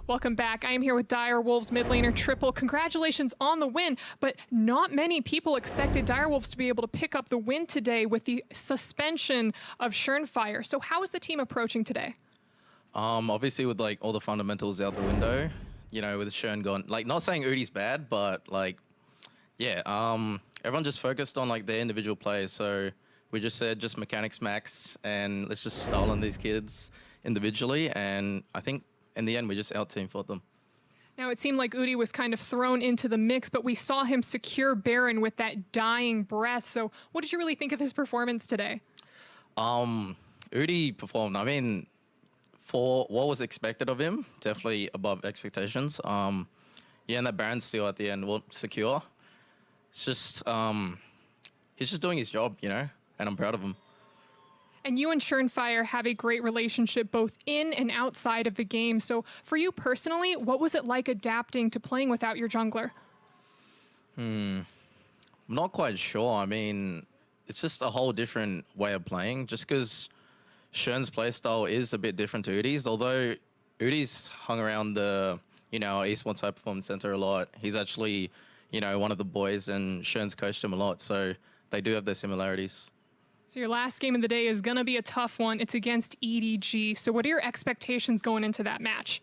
Welcome back. I am here with Direwolves mid laner Triple. Congratulations on the win, but not many people expected Direwolves to be able to pick up the win today with the suspension of SuperMassive. So how is the team approaching today? Obviously with like all the fundamentals out the window, you know, with Shern gone, like not saying Udi's bad, but like, yeah, everyone just focused on like their individual plays. So we just said just mechanics max and let's just style on these kids individually. And I think in the end, we just out-team fought them. Now, it seemed like Udi was kind of thrown into the mix, but we saw him secure Baron with that dying breath. So what did you really think of his performance today? Udi performed, I mean, for what was expected of him, definitely above expectations. Yeah, and that Baron steal at the end, well, secure. It's just, he's just doing his job, you know, and I'm proud of him. And you and SuperMassive have a great relationship both in and outside of the game. So for you personally, what was it like adapting to playing without your jungler? I'm not quite sure. I mean, it's just a whole different way of playing just because Shern's playstyle is a bit different to Udi's. Although Udi's hung around the, you know, eSports High Performance Center a lot. He's actually, you know, one of the boys and Shern's coached him a lot. So they do have their similarities. So your last game of the day is going to be a tough one. It's against EDG. So what are your expectations going into that match?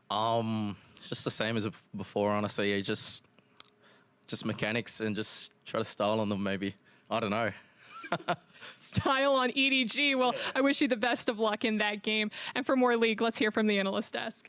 It's just the same as before, honestly. Just mechanics and just try to style on them, maybe. I don't know. Style on EDG. Well, I wish you the best of luck in that game. And for more League, let's hear from the analyst desk.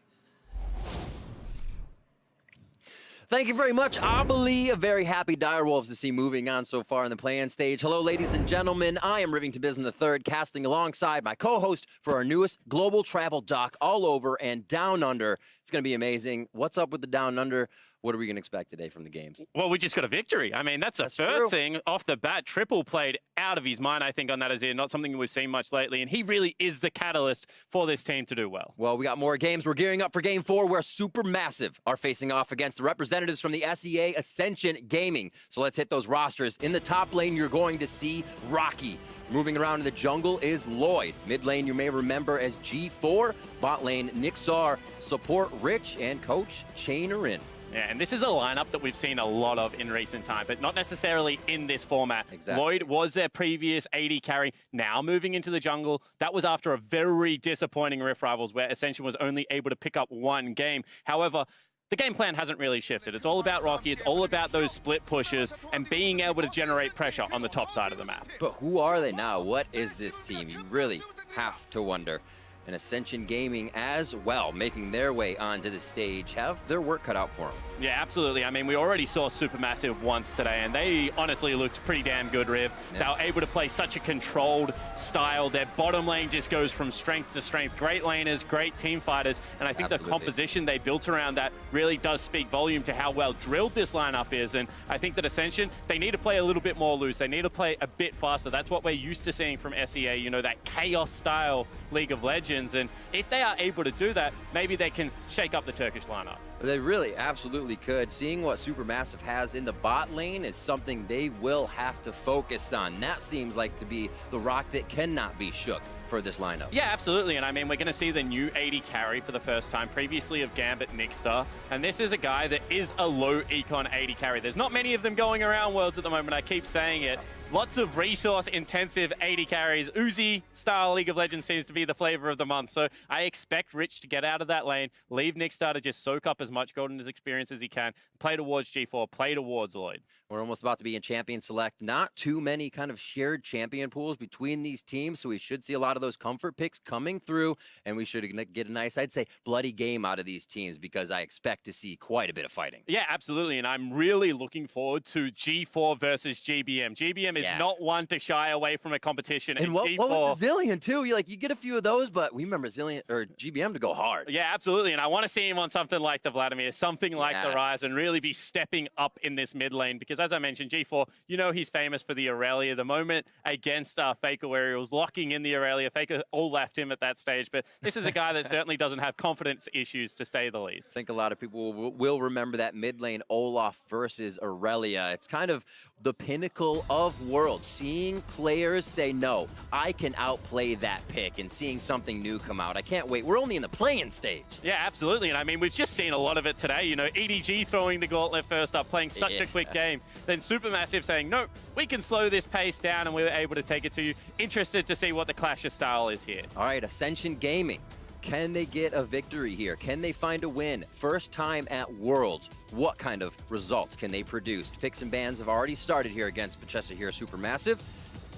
Thank you very much, Abelie. Very happy Direwolves to see moving on so far in the play-in stage. Hello, ladies and gentlemen. I am Rivington Bism III, casting alongside my co-host for our newest global travel doc all over and down under. It's going to be amazing. What's up with the down under? What are we going to expect today from the games? Well, we just got a victory. I mean, that's the first thing off the bat. Triple played out of his mind, I think, on that Azir. Not something we've seen much lately, and he really is the catalyst for this team to do well. Well, we got more games. We're gearing up for Game 4, where SuperMassive are facing off against the representatives from the SEA Ascension Gaming. So let's hit those rosters. In the top lane, you're going to see Rockky. Moving around in the jungle is Lloyd. Mid lane, you may remember as G4. Bot lane, Niksar. Support, Rich. And coach, Chainerin. Yeah, and this is a lineup that we've seen a lot of in recent time, but not necessarily in this format. Exactly. Lloyd was their previous AD carry, now moving into the jungle. That was after a very disappointing Rift Rivals where Ascension was only able to pick up one game. However, the game plan hasn't really shifted. It's all about Rockky, it's all about those split pushes and being able to generate pressure on the top side of the map. But who are they now? What is this team? You really have to wonder. And Ascension Gaming as well, making their way onto the stage, have their work cut out for them. Yeah, absolutely. I mean, we already saw SuperMassive once today, and they honestly looked pretty damn good, Riv. Yeah. They were able to play such a controlled style. Their bottom lane just goes from strength to strength. Great laners, great team fighters, and I think the composition they built around that really does speak volume to how well drilled this lineup is. And I think that Ascension, they need to play a little bit more loose. They need to play a bit faster. That's what we're used to seeing from SEA, you know, that chaos-style League of Legends. And if they are able to do that, maybe they can shake up the Turkish lineup. They really absolutely could. Seeing what SuperMassive has in the bot lane is something they will have to focus on. That seems like to be the rock that cannot be shook for this lineup. Yeah, absolutely. And I mean, we're going to see the new AD carry for the first time, previously of Gambit Niksar. And this is a guy that is a low econ AD carry. There's not many of them going around Worlds at the moment. I keep saying it. Lots of resource-intensive AD carries. Uzi-style League of Legends seems to be the flavor of the month. So I expect Rich to get out of that lane, leave Niksar to just soak up as much golden experience as he can, play towards G4, play towards Lloyd. We're almost about to be in Champion Select. Not too many kind of shared champion pools between these teams, so we should see a lot of those comfort picks coming through, and we should get a nice, I'd say, bloody game out of these teams because I expect to see quite a bit of fighting. Yeah, absolutely, and I'm really looking forward to G4 versus GBM. GBM is not one to shy away from a competition. And what was the Zillion, too? You get a few of those, but we remember Zillion or GBM to go hard. Yeah, absolutely, and I want to see him on something like the Vladimir, something like the Rise, and really be stepping up in this mid lane. Because as I mentioned, G4, you know he's famous for the Aurelia. The moment against FLICKR where he was locking in the Aurelia, FLICKR all left him at that stage. But this is a guy that certainly doesn't have confidence issues, to say the least. I think a lot of people will remember that mid lane Olaf versus Aurelia. It's kind of the pinnacle of Worlds. Seeing players say, no, I can outplay that pick, and seeing something new come out. I can't wait. We're only in the play-in stage. Yeah, absolutely. And I mean, we've just seen a lot of it today. You know, EDG throwing the gauntlet first up, playing such a quick game. Then SuperMassive saying, no, we can slow this pace down, and we were able to take it to you. Interested to see what the clash of style is here. All right, Ascension Gaming. Can they get a victory here? Can they find a win? First time at Worlds. What kind of results can they produce? Picks and bans have already started here against Bahçeşehir SuperMassive.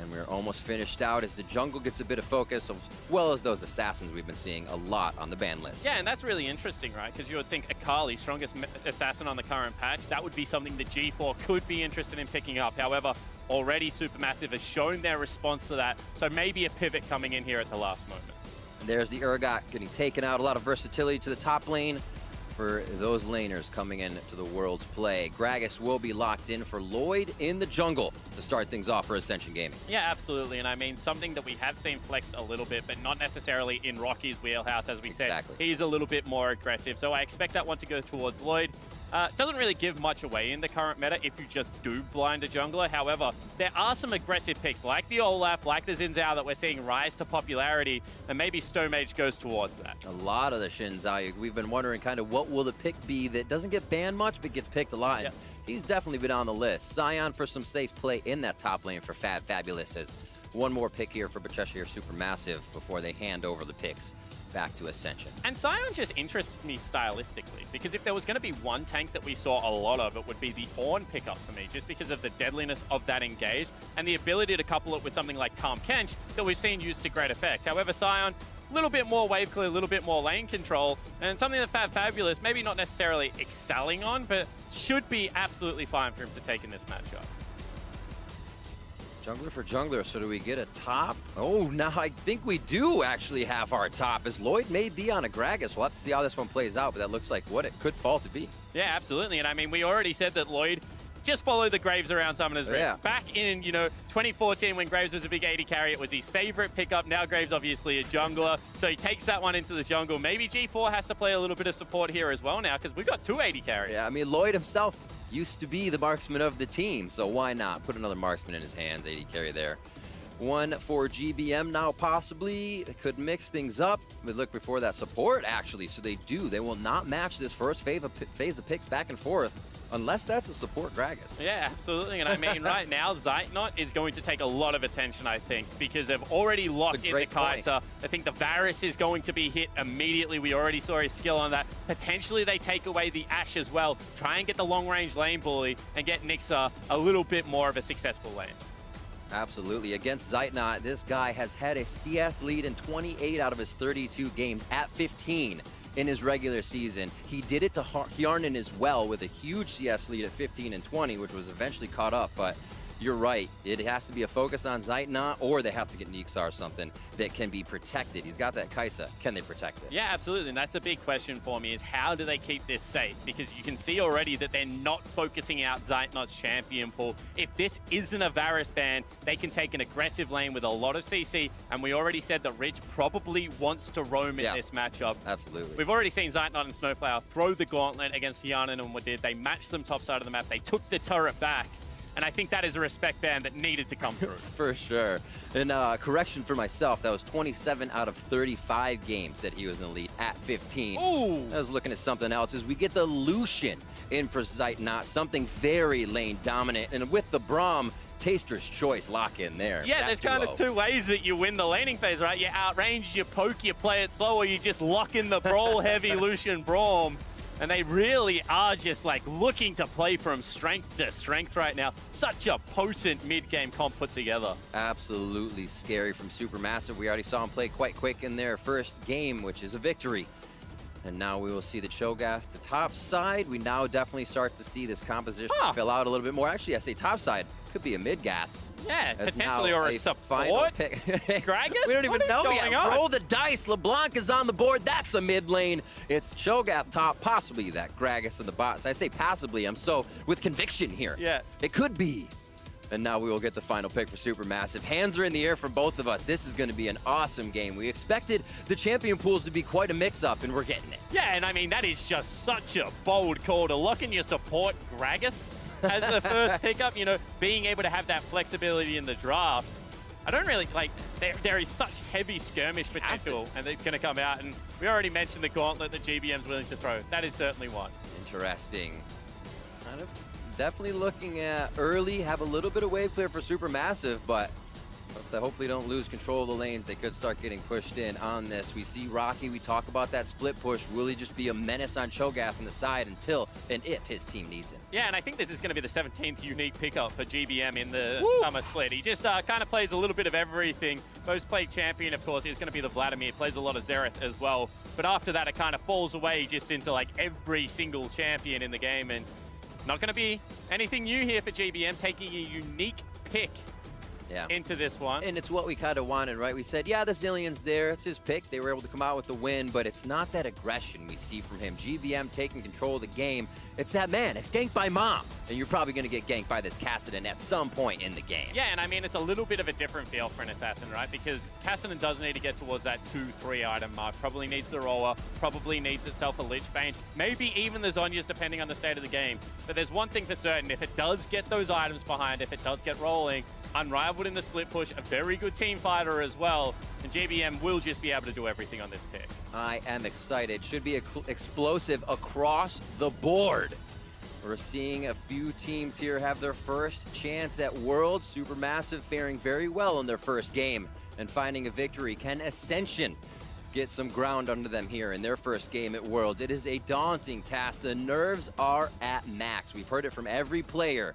And we're almost finished out as the jungle gets a bit of focus, as well as those assassins we've been seeing a lot on the ban list. Yeah, and that's really interesting, right? Because you would think Akali, strongest assassin on the current patch, that would be something that G4 could be interested in picking up. However, already SuperMassive has shown their response to that, so maybe a pivot coming in here at the last moment. And there's the Urgot getting taken out. A lot of versatility to the top lane for those laners coming into the World's play. Gragas will be locked in for Lloyd in the jungle to start things off for Ascension Gaming. Yeah, absolutely. And I mean, something that we have seen flex a little bit, but not necessarily in Rocky's wheelhouse, as we said. He's a little bit more aggressive. So I expect that one to go towards Lloyd. Doesn't really give much away in the current meta if you just do blind a jungler. However, there are some aggressive picks like the Olaf, like the Xin Zhao that we're seeing rise to popularity, and maybe Stomaged goes towards that. A lot of the Xin Zhao. We've been wondering kind of what will the pick be that doesn't get banned much but gets picked a lot. Yep. He's definitely been on the list. Sion for some safe play in that top lane for fabFabulous. As one more pick here for Bahçeşehir SuperMassive before they hand over the picks back to Ascension. And Sion just interests me stylistically, because if there was going to be one tank that we saw a lot of, it would be the Ornn pickup for me, just because of the deadliness of that engage and the ability to couple it with something like Tahm Kench that we've seen used to great effect. However, Sion, a little bit more wave clear, a little bit more lane control, and something that fabFabulous maybe not necessarily excelling on, but should be absolutely fine for him to take in this matchup. Jungler for jungler, so do we get a top? Oh, now I think we do actually have our top, as Lloyd may be on a Gragas. We'll have to see how this one plays out, but that looks like what it could fall to be. Yeah, absolutely. And I mean, we already said that Lloyd just followed the Graves around Summoner's Rift. Yeah. Back in, 2014 when Graves was a big AD carry, it was his favorite pickup. Now Graves obviously a jungler, so he takes that one into the jungle. Maybe G4 has to play a little bit of support here as well now, because we've got two AD carries. Yeah, I mean, Lloyd himself used to be the marksman of the team, so why not put another marksman in his hands? AD carry there. One for GBM now, possibly. They could mix things up. We look before that support, actually, so they do. They will not match this first phase of picks back and forth, unless that's a support Gragas. Yeah, absolutely. And I mean, right now, Zeitnot is going to take a lot of attention, I think, because they've already locked in the Kai'Sa. I think the Varus is going to be hit immediately. We already saw his skill on that. Potentially, they take away the Ashe as well. Try and get the long-range lane bully and get Niksar a little bit more of a successful lane. Absolutely. Against Zeitnot, this guy has had a CS lead in 28 out of his 32 games at 15 in his regular season. He did it to Hjarnan as well with a huge CS lead at 15 and 20, which was eventually caught up, but you're right. It has to be a focus on Zeitnot, or they have to get Niksar or something that can be protected. He's got that Kai'Sa. Can they protect it? Yeah, absolutely. And that's a big question for me, is how do they keep this safe? Because you can see already that they're not focusing out Zeitnot's champion pool. If this isn't a Varus ban, they can take an aggressive lane with a lot of CC. And we already said that Rich probably wants to roam in this matchup. Absolutely. We've already seen Zeitnot and SnowFlower throw the gauntlet against Hjarnan and what did. They matched them top side of the map. They took the turret back. And I think that is a respect ban that needed to come through. For sure. And correction for myself, that was 27 out of 35 games that he was in the lead at 15. Ooh. I was looking at something else as we get the Lucian in for Zeitnot, something very lane dominant. And with the Braum, Taster's Choice lock in there. Yeah, there's kind of two ways that you win the laning phase, right? You outrange, you poke, you play it slow, or you just lock in the brawl-heavy Lucian Braum. And they really are just like looking to play from strength to strength right now. Such a potent mid-game comp put together. Absolutely scary from SuperMassive. We already saw him play quite quick in their first game, which is a victory. And now we will see the Cho'Gath to top side. We now definitely start to see this composition fill out a little bit more. Actually, I say top side. Could be a mid-Gath. Yeah, as potentially, now or a final support. pick. Gragas? We don't even What is know going yet. on? Roll the dice. LeBlanc is on the board. That's a mid lane. It's Cho'Gath top, possibly that Gragas in the bot. So I say passively. I'm so with conviction here. Yeah. It could be. And now we will get the final pick for SuperMassive. Hands are in the air from both of us. This is going to be an awesome game. We expected the champion pools to be quite a mix-up, and we're getting it. Yeah, and I mean, that is just such a bold call to lock in your support Gragas as the first pickup. You know, being able to have that flexibility in the draft. I don't really, like, there is such heavy skirmish potential, and it's going to come out. And we already mentioned the gauntlet that GBM's willing to throw. That is certainly one. Interesting. Kind of definitely looking at early, have a little bit of wave clear for SuperMassive, but if they hopefully don't lose control of the lanes, they could start getting pushed in on this. We see Rockky, we talk about that split push. Will he just be a menace on Cho'Gath on the side until and if his team needs him? Yeah, and I think this is going to be the 17th unique pickup for GBM in the summer split. He just kind of plays a little bit of everything. Most played champion, of course, is going to be the Vladimir. Plays a lot of Xerath as well. But after that, it kind of falls away just into like every single champion in the game. And not going to be anything new here for GBM, taking a unique pick into this one. And it's what we kind of wanted, right? We said, yeah, the Zillion's there. It's his pick. They were able to come out with the win, but it's not that aggression we see from him. GBM taking control of the game. It's that man. It's ganked by Mom. And you're probably going to get ganked by this Kassadin at some point in the game. Yeah, and I mean, it's a little bit of a different feel for an assassin, right? Because Kassadin does need to get towards that 2-3 item mark. Probably needs the roller. Probably needs itself a Lich Bane. Maybe even the Zhonya's, depending on the state of the game. But there's one thing for certain. If it does get those items behind, if it does get rolling, unrivaled in the split push, a very good team fighter as well, and GBM will just be able to do everything on this pick. I am excited. Should be explosive across the board. We're seeing a few teams here have their first chance at Worlds. SuperMassive faring very well in their first game and finding a victory. Can Ascension get some ground under them here in their first game at Worlds? It is a daunting task. The nerves are at max. We've heard it from every player.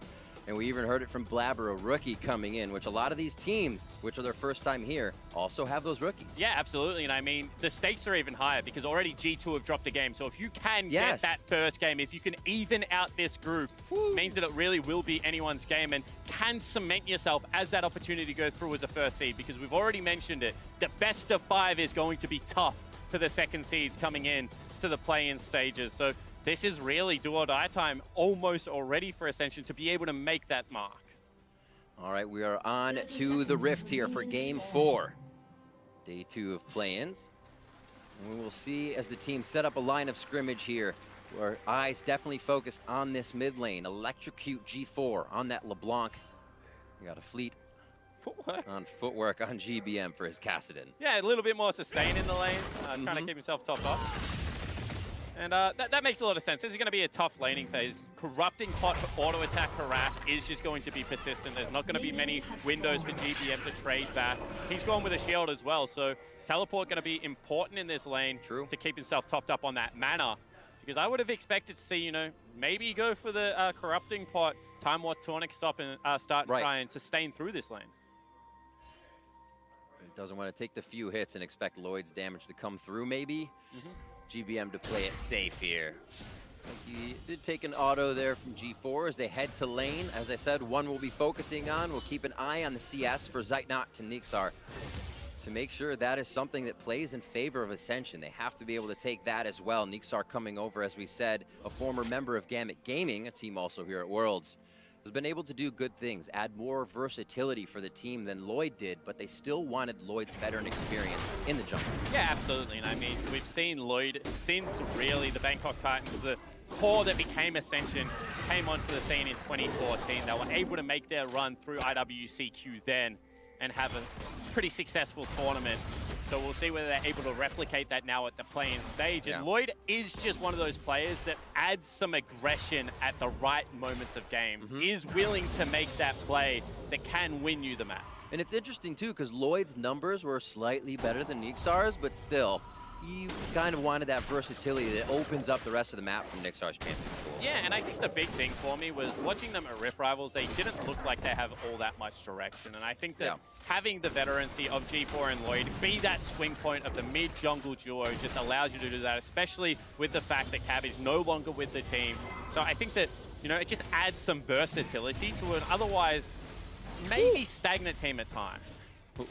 And we even heard it from Blabber, a rookie coming in, which a lot of these teams, which are their first time here, also have those rookies. Yeah, absolutely. And I mean, the stakes are even higher because already G2 have dropped a game. So if you can get that first game, if you can even out this group, means that it really will be anyone's game and can cement yourself as that opportunity to go through as a first seed. Because we've already mentioned it, the best of 5 is going to be tough for the second seeds coming in to the play-in stages. So this is really do or die time almost already for Ascension to be able to make that mark. All right, we are on to the Rift here for Game 4. Day 2 of play-ins. And we will see as the team set up a line of scrimmage here. Our eyes definitely focused on this mid lane. Electrocute G4 on that LeBlanc. We got a fleet on footwork on GBM for his Kassadin. Yeah, a little bit more sustain in the lane, trying to keep himself topped off. And that makes a lot of sense. This is going to be a tough laning phase. Corrupting pot for auto-attack harass is just going to be persistent. There's not going to be many windows for GBM to trade back. He's gone with a shield as well, so teleport going to be important in this lane to keep himself topped up on that mana. Because I would have expected to see, you know, maybe go for the corrupting pot, time what tonic stop and start and try and sustain through this lane. Doesn't want to take the few hits and expect Lloyd's damage to come through, maybe. GBM to play it safe here. Looks like he did take an auto there from G4 as they head to lane. As I said, one we'll be focusing on. We'll keep an eye on the CS for Zeitnot to Niksar to make sure that is something that plays in favor of Ascension. They have to be able to take that as well. Niksar coming over, as we said, a former member of Gamut Gaming, a team also here at Worlds, has been able to do good things, add more versatility for the team than Lloyd did, but they still wanted Lloyd's veteran experience in the jungle. Yeah, absolutely. And I mean, we've seen Lloyd since really the Bangkok Titans, the core that became Ascension, came onto the scene in 2014. They were able to make their run through IWCQ then and have a pretty successful tournament. So we'll see whether they're able to replicate that now at the play-in stage. And Lloyd is just one of those players that adds some aggression at the right moments of games, is willing to make that play that can win you the match. And it's interesting too, because Lloyd's numbers were slightly better than Niksar's, but still, you kind of wanted that versatility that opens up the rest of the map from Niksar's champion pool. Yeah, and I think the big thing for me was watching them at Rift Rivals, they didn't look like they have all that much direction. And I think that having the veterancy of G4 and Lloyd be that swing point of the mid-jungle duo just allows you to do that, especially with the fact that Cab is no longer with the team. So I think that, you know, it just adds some versatility to an otherwise maybe stagnant team at times.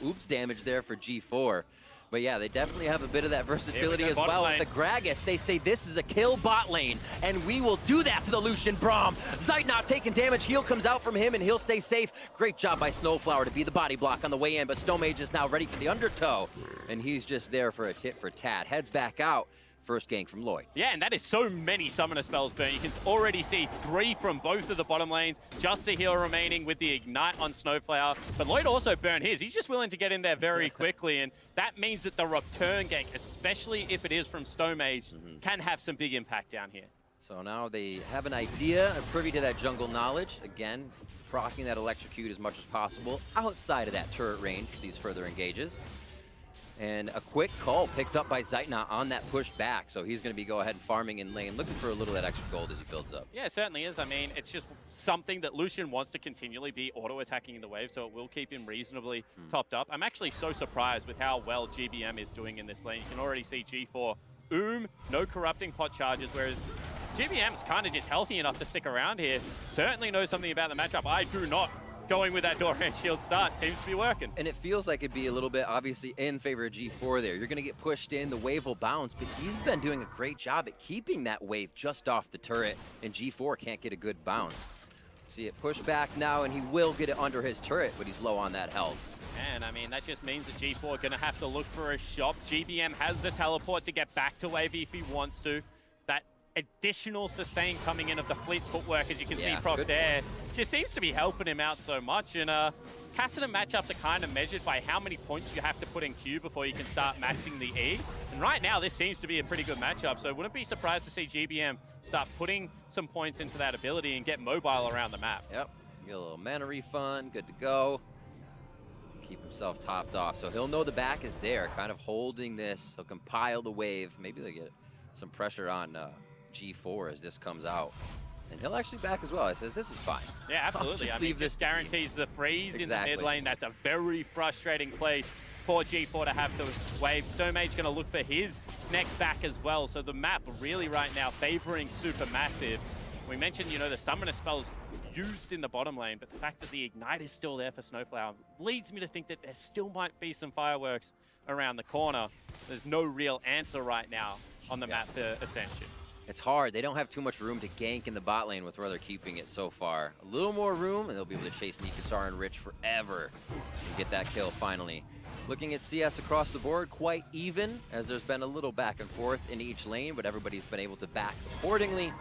Oops damage there for G4. But yeah, they definitely have a bit of that versatility as well. Lane. With the Gragas, they say this is a kill bot lane, and we will do that to the Lucian Braum. Zeitnot taking damage, heal comes out from him, and he'll stay safe. Great job by SnowFlower to be the body block on the way in, but Stomaged is now ready for the undertow, and he's just there for a tit for tat. Heads back out. First gank from Lloyd. Yeah, and that is so many summoner spells burn. You can already see 3 from both of the bottom lanes. Just the heal remaining with the Ignite on SnowFlower. But Lloyd also burned his. He's just willing to get in there very quickly, and that means that the return gank, especially if it is from Stomaged, can have some big impact down here. So now they have an idea, privy to that jungle knowledge. Again, proccing that electrocute as much as possible outside of that turret range for these further engages. And a quick call picked up by Zeitnot on that push back. So he's going to be go ahead and farming in lane, looking for a little of that extra gold as he builds up. Yeah, it certainly is. I mean, it's just something that Lucian wants to continually be auto-attacking in the wave, so it will keep him reasonably topped up. I'm actually so surprised with how well GBM is doing in this lane. You can already see G4, no corrupting pot charges, whereas GBM's kind of just healthy enough to stick around here. Certainly knows something about the matchup. I do not. Going with that door and shield start seems to be working. And it feels like it'd be a little bit obviously in favor of G4 there. You're going to get pushed in, the wave will bounce, but he's been doing a great job at keeping that wave just off the turret, and G4 can't get a good bounce. See it push back now, and he will get it under his turret, but he's low on that health. And I mean, that just means that G4 are going to have to look for a shop. GBM has the teleport to get back to wave if he wants to. That additional sustain coming in of the fleet footwork, as you can see proc there, just seems to be helping him out so much. And Kassadin matchups are kind of measured by how many points you have to put in Q before you can start maxing the E. And right now, this seems to be a pretty good matchup, so wouldn't be surprised to see GBM start putting some points into that ability and get mobile around the map. Yep, get a little mana refund, good to go. Keep himself topped off. So he'll know the back is there, kind of holding this. He'll compile the wave. Maybe they get some pressure on G4 as this comes out. And he'll actually back as well. He says, this is fine. Yeah, absolutely. I mean, this guarantees the freeze in the mid lane. That's a very frustrating place for G4 to have to wave. Stomaged going to look for his next back as well. So the map really right now favoring SuperMassive. We mentioned, you know, the summoner spells used in the bottom lane, but the fact that the Ignite is still there for SnowFlower leads me to think that there still might be some fireworks around the corner. There's no real answer right now on the map for Ascension. It's hard. They don't have too much room to gank in the bot lane with where they're keeping it so far. A little more room, and they'll be able to chase Niksar and Rich forever and get that kill finally. Looking at CS across the board, quite even, as there's been a little back and forth in each lane, but everybody's been able to back accordingly.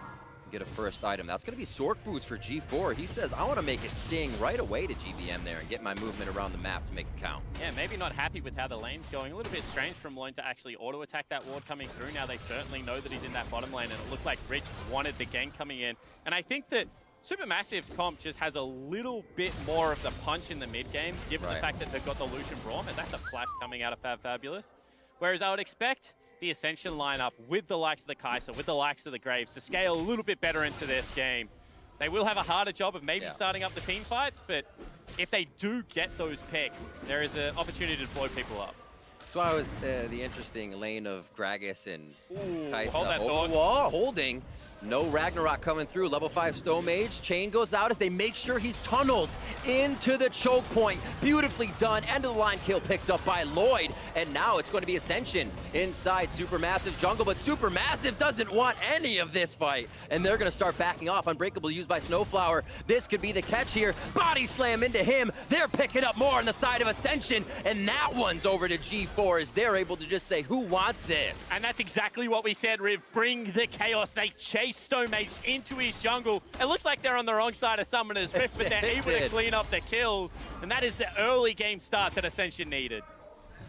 Get a first item. That's going to be Sork Boots for G4. He says, I want to make it sting right away to GBM there and get my movement around the map to make it count. Yeah, maybe not happy with how the lane's going. A little bit strange from Lloyd to actually auto-attack that ward coming through. Now they certainly know that he's in that bottom lane, and it looked like Rich wanted the gank coming in. And I think that SuperMassive's comp just has a little bit more of the punch in the mid-game, given the fact that they've got the Lucian Braum, and that's a flash coming out of fabFabulous. Whereas I would expect the Ascension lineup with the likes of the Kai'Sa, with the likes of the Graves, to scale a little bit better into this game. They will have a harder job of maybe starting up the team fights, but if they do get those picks, there is an opportunity to blow people up. So I was the interesting lane of Gragas and Kai'Sa. Hold that thought. Wall, holding. No Ragnarok coming through. Level 5 Stomaged. Chain goes out as they make sure he's tunneled into the choke point. Beautifully done. End of the line kill picked up by Lloyd. And now it's going to be Ascension inside SuperMassive jungle. But SuperMassive doesn't want any of this fight. And they're going to start backing off. Unbreakable used by SnowFlower. This could be the catch here. Body slam into him. They're picking up more on the side of Ascension. And that one's over to G4 as they're able to just say, who wants this? And that's exactly what we said, Riv. Bring the chaos. They chase Stomaged into his jungle. It looks like they're on the wrong side of Summoner's Rift, but they're able to clean up the kills. And that is the early game start that Ascension needed.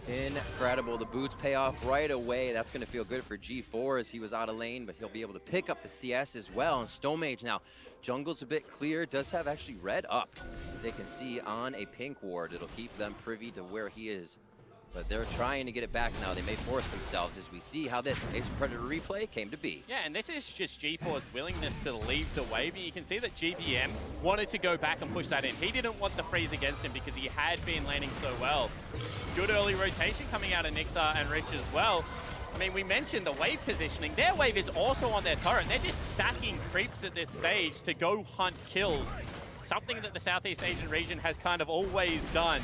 Incredible. The boots pay off right away. That's going to feel good for G4 as he was out of lane, but he'll be able to pick up the CS as well. And Stomaged now, jungle's a bit clear, does have actually red up, as they can see on a pink ward. It'll keep them privy to where he is. But they're trying to get it back now. They may force themselves as we see how this Ace of Predator replay came to be. Yeah, and this is just G4's willingness to leave the wave. You can see that GBM wanted to go back and push that in. He didn't want the freeze against him because he had been laning so well. Good early rotation coming out of Niksar and Rich as well. I mean, we mentioned the wave positioning. Their wave is also on their turret. They're just sacking creeps at this stage to go hunt kills. something that the Southeast Asian region has kind of always done.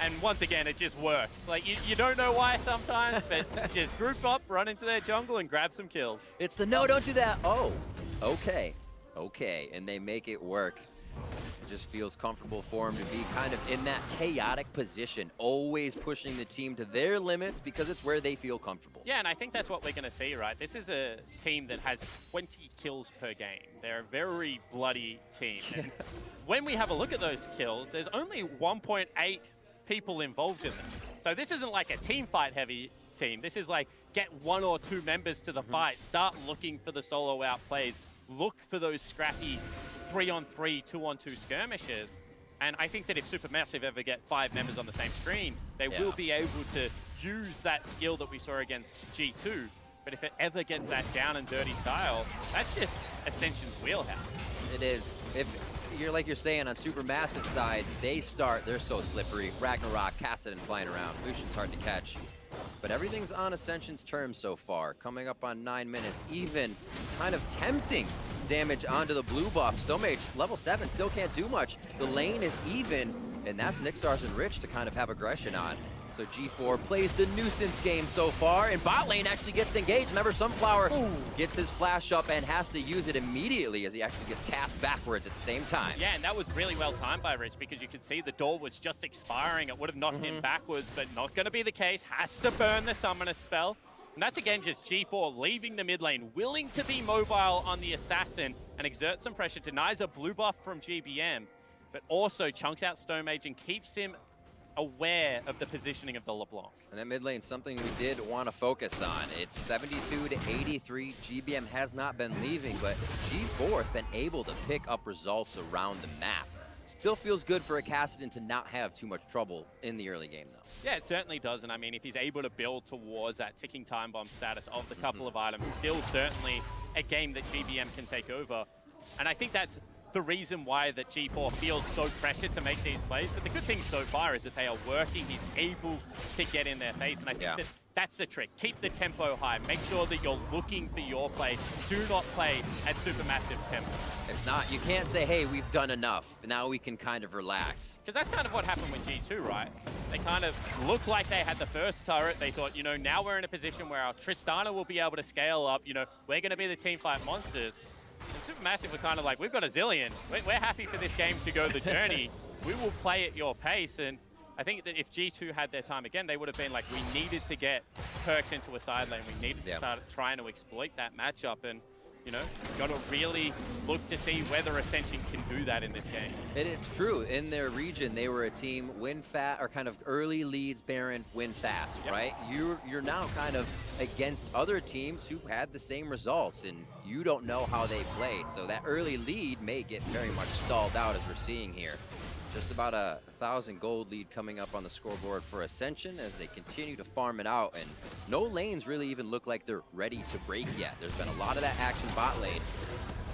And once again, it just works. Like, you don't know why sometimes, but just group up, run into their jungle, and grab some kills. It's the no, don't do that. Oh, okay. Okay, and they make it work. It just feels comfortable for him to be kind of in that chaotic position, always pushing the team to their limits because it's where they feel comfortable. Yeah, and I think that's what we're going to see, right? This is a team that has 20 kills per game. They're a very bloody team. And when we have a look at those kills, there's only 1.8 people involved in them. So this isn't like a team fight heavy team. This is like get 1 or 2 members to the fight, start looking for the solo out plays, look for those scrappy 3-on-3, 2-on-2 skirmishes. And I think that if SuperMassive ever get 5 members on the same screen, they will be able to use that skill that we saw against G2. But if it ever gets that down and dirty style, that's just Ascension's wheelhouse. It is. If you're like you're saying on SuperMassive side, they're so slippery. Ragnarok, Kassadin flying around. Lucian's hard to catch. But everything's on Ascension's terms so far. Coming up on 9 minutes, even kind of tempting damage onto the blue buff. Stomaged, level 7, still can't do much. The lane is even, and that's Niksar's and Rich to kind of have aggression on. So G4 plays the nuisance game so far, and bot lane actually gets engaged. Remember, SnowFlower gets his flash up and has to use it immediately as he actually gets cast backwards at the same time. Yeah, and that was really well timed by Rich because you could see the door was just expiring. It would have knocked him backwards, but not going to be the case. Has to burn the summoner spell. And that's again just G4 leaving the mid lane, willing to be mobile on the assassin and exert some pressure, denies a blue buff from GBM, but also chunks out Stomaged and keeps him aware of the positioning of the LeBlanc. And that mid lane, something we did want to focus on. It's 72 to 83. GBM has not been leaving, but G4 has been able to pick up results around the map. Still feels good for a Kassadin to not have too much trouble in the early game, though. Yeah, it certainly does. And I mean, if he's able to build towards that ticking time bomb status of the couple of items, still certainly a game that GBM can take over. And I think that's the reason why that G4 feels so pressured to make these plays. But the good thing so far is that they are working. He's able to get in their face. And I think that's the trick. Keep the tempo high. Make sure that you're looking for your play. Do not play at SuperMassive's tempo. It's not, you can't say, hey, we've done enough. Now we can kind of relax. Because that's kind of what happened with G2, right? They kind of looked like they had the first turret. They thought, you know, now we're in a position where our Tristana will be able to scale up. You know, we're going to be the team fight monsters. And SuperMassive were kind of like, we've got a zillion. We're happy for this game to go the journey. We will play at your pace. And I think that if G2 had their time again, they would have been like, we needed to get Perks into a side lane. We needed to start trying to exploit that matchup. And, you know, got to really look to see whether Ascension can do that in this game. And it's true. In their region, they were a team win fast, or kind of early leads, Baron, win fast, right? You're now kind of against other teams who had the same results, and you don't know how they play. So that early lead may get very much stalled out, as we're seeing here. Just about 1,000 gold lead coming up on the scoreboard for Ascension as they continue to farm it out, and no lanes really even look like they're ready to break yet. There's been a lot of that action bot lane,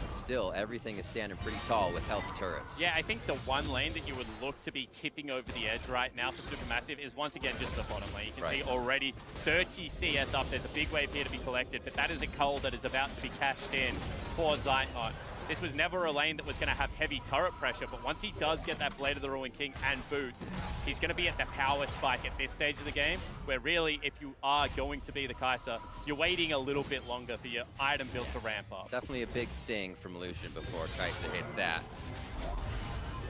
but still everything is standing pretty tall with healthy turrets. Yeah, I think the one lane that you would look to be tipping over the edge right now for SuperMassive is once again just the bottom lane. You can see already 30 CS up. There's a big wave here to be collected, but that is a cull that is about to be cashed in for Zeitnot. This was never a lane that was going to have heavy turret pressure, but once he does get that Blade of the Ruined King and boots, he's going to be at the power spike at this stage of the game, where really, if you are going to be the Kai'Sa, you're waiting a little bit longer for your item build to ramp up. Definitely a big sting from Lucian before Kai'Sa hits that.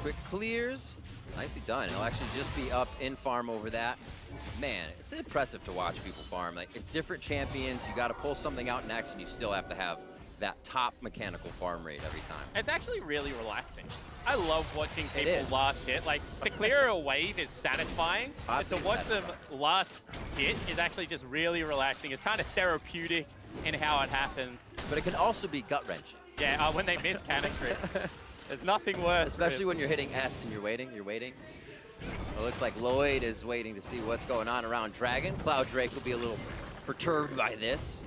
Quick clears. Nicely done. He'll actually just be up in farm over that. Man, it's impressive to watch people farm. Like, if different champions, you got to pull something out next, and you still have to have that top mechanical farm rate every time. It's actually really relaxing. I love watching people last hit. Like, to clear a wave is satisfying, but to watch them last hit is actually just really relaxing. It's kind of therapeutic in how it happens. But it can also be gut-wrenching. Yeah, when they miss cannon crit. There's nothing worse. Especially when you're hitting S and you're waiting. It looks like Lloyd is waiting to see what's going on around Dragon. Cloud Drake will be a little perturbed by this.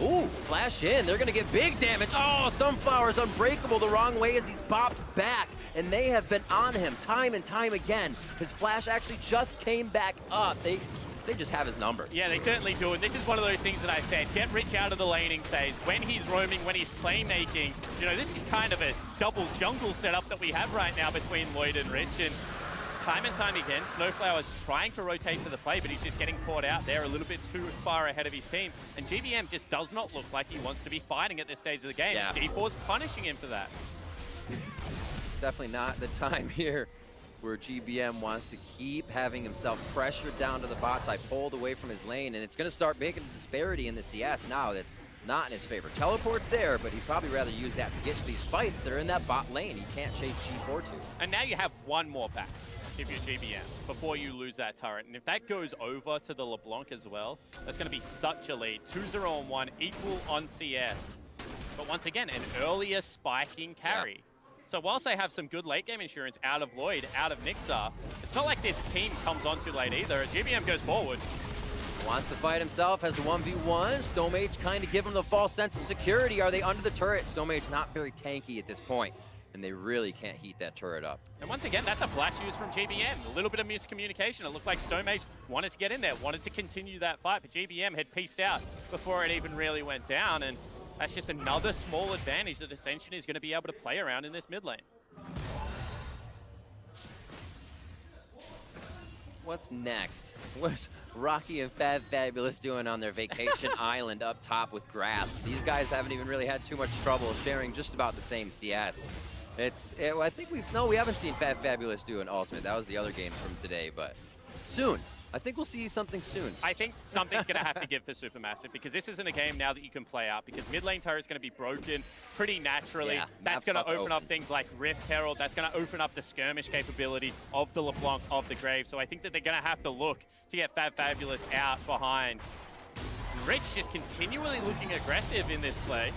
Ooh, flash in. They're going to get big damage. Oh, SnowFlower's unbreakable the wrong way as he's popped back. And they have been on him time and time again. His flash actually just came back up. They they just have his number. Yeah, they certainly do. And this is one of those things that I said, get Rich out of the laning phase. When he's roaming, when he's playmaking, you know, this is kind of a double jungle setup that we have right now between Lloyd and Rich. And time and time again, SnowFlower is trying to rotate to the play, but he's just getting caught out there a little bit too far ahead of his team. And GBM just does not look like he wants to be fighting at this stage of the game. Yeah. D4's punishing him for that. Definitely not the time here where GBM wants to keep having himself pressured down to the bot side, pulled away from his lane, and it's going to start making a disparity in the CS now that's not in his favor. Teleport's there, but he'd probably rather use that to get to these fights that are in that bot lane. He can't chase G4 to. And now you have one more pack if you're GBM before you lose that turret. And if that goes over to the LeBlanc as well, that's going to be such a lead. 2-0 on 1, equal on CS. But once again, an earlier spiking carry. Yeah. So whilst they have some good late game insurance out of Lloyd, out of Niksar, it's not like this team comes on too late either. GBM goes forward. Wants to fight himself, has the 1v1. Stomaged kind of give him the false sense of security. Are they under the turret? Stomaged not very tanky at this point, and they really can't heat that turret up. And once again, that's a flash use from GBM. A little bit of miscommunication. It looked like Stomaged wanted to get in there, wanted to continue that fight, but GBM had pieced out before it even really went down. And that's just another small advantage that Ascension is going to be able to play around in this mid lane. What's next? What's Rockky and fabFabulous doing on their vacation island up top with Grasp? These guys haven't even really had too much trouble sharing just about the same CS. I think we haven't seen fabFabulous do an ultimate. That was the other game from today, but soon. I think we'll see something soon. I think something's going to have to give for SuperMassive, because this isn't a game now that you can play out, because mid lane turret's going to be broken pretty naturally. Yeah, that's going to open up things like Rift Herald. That's going to open up the skirmish capability of the LeBlanc, of the Grave. So I think that they're going to have to look to get fabFabulous out behind. Rich just continually looking aggressive in this play.